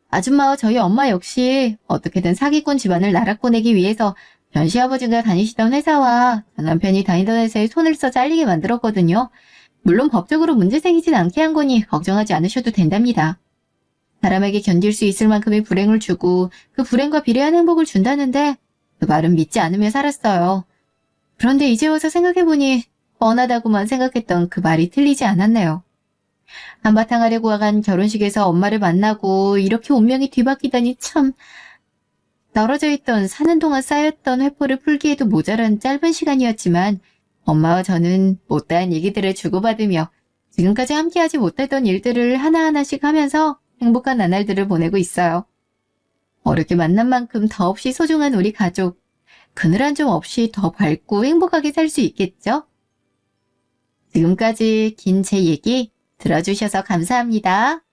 아줌마와 저희 엄마 역시 어떻게든 사기꾼 집안을 나락보내기 위해서 변씨 아버지가 다니시던 회사와 전 남편이 다니던 회사에 손을 써 잘리게 만들었거든요. 물론 법적으로 문제 생기진 않게 한 거니 걱정하지 않으셔도 된답니다. 사람에게 견딜 수 있을 만큼의 불행을 주고 그 불행과 비례한 행복을 준다는데 그 말은 믿지 않으며 살았어요. 그런데 이제 와서 생각해보니 뻔하다고만 생각했던 그 말이 틀리지 않았네요. 한바탕 하려고 간 결혼식에서 엄마를 만나고 이렇게 운명이 뒤바뀌다니 참. 떨어져 있던 사는 동안 쌓였던 회포를 풀기에도 모자란 짧은 시간이었지만 엄마와 저는 못다한 얘기들을 주고받으며 지금까지 함께하지 못했던 일들을 하나하나씩 하면서 행복한 나날들을 보내고 있어요. 어렵게 만난 만큼 더없이 소중한 우리 가족. 그늘 한 점 없이 더 밝고 행복하게 살 수 있겠죠? 지금까지 긴 제 얘기 들어주셔서 감사합니다.